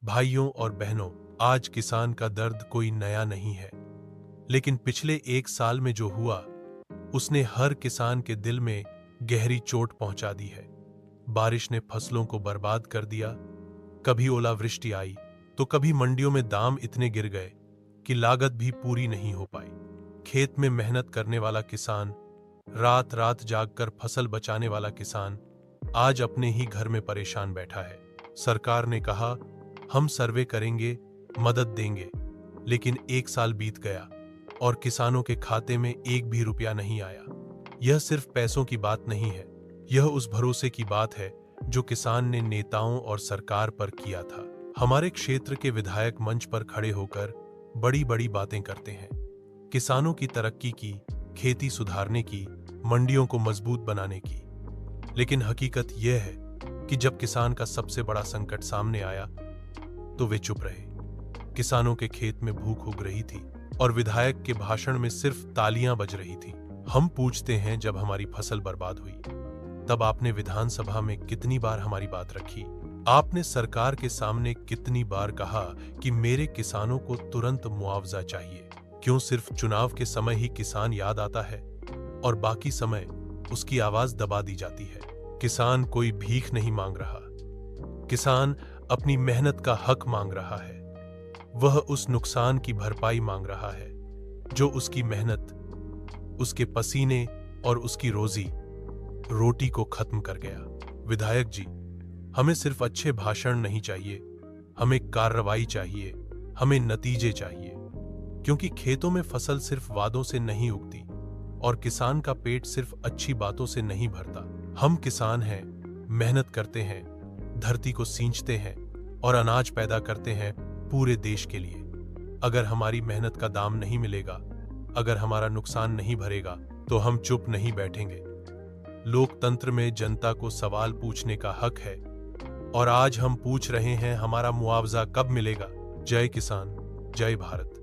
भाइयों और बहनों, आज किसान का दर्द कोई नया नहीं है, लेकिन पिछले 1 साल में जो हुआ उसने हर किसान के दिल में गहरी चोट पहुंचा दी है। बारिश ने फसलों को बर्बाद कर दिया, कभी ओलावृष्टि आई तो कभी मंडियों में दाम इतने गिर गए कि लागत भी पूरी नहीं हो पाई। खेत में मेहनत करने वाला किसान, रात रात जागकर फसल बचाने वाला किसान आज अपने ही घर में परेशान बैठा है। सरकार ने कहा हम सर्वे करेंगे, मदद देंगे, लेकिन 1 साल बीत गया और किसानों के खाते में एक भी रुपया नहीं आया। यह सिर्फ पैसों की बात नहीं है, यह उस भरोसे की बात है जो किसान ने नेताओं और सरकार पर किया था। हमारे क्षेत्र के विधायक मंच पर खड़े होकर बड़ी बड़ी बातें करते हैं, किसानों की तरक्की की, खेती सुधारने की, मंडियों को मजबूत बनाने की। लेकिन हकीकत यह है कि जब किसान का सबसे बड़ा संकट सामने आया तो वे चुप रहे। किसानों के खेत में भूख उग रही थी और विधायक के भाषण में सिर्फ तालियां बज रही थी। हम पूछते हैं, जब हमारी फसल बर्बाद हुई तब आपने विधानसभा में कितनी बार हमारी बात रखी? आपने सरकार के सामने कितनी बार कहा कि मेरे किसानों को तुरंत मुआवजा चाहिए? क्यों सिर्फ चुनाव के समय ही किसान याद आता है और बाकी समय उसकी आवाज दबा दी जाती है? किसान कोई भीख नहीं मांग रहा, किसान अपनी मेहनत का हक मांग रहा है। वह उस नुकसान की भरपाई मांग रहा है जो उसकी मेहनत, उसके पसीने और उसकी रोटी को खत्म कर गया। विधायक जी, हमें सिर्फ अच्छे भाषण नहीं चाहिए, हमें कार्रवाई चाहिए, हमें नतीजे चाहिए। क्योंकि खेतों में फसल सिर्फ वादों से नहीं उगती और किसान का पेट सिर्फ अच्छी बातों से नहीं भरता। हम किसान हैं, मेहनत करते हैं, धरती को सींचते हैं और अनाज पैदा करते हैं पूरे देश के लिए। अगर हमारी मेहनत का दाम नहीं मिलेगा, अगर हमारा नुकसान नहीं भरेगा, तो हम चुप नहीं बैठेंगे। लोकतंत्र में जनता को सवाल पूछने का हक है और आज हम पूछ रहे हैं, हमारा मुआवजा कब मिलेगा? जय किसान, जय भारत।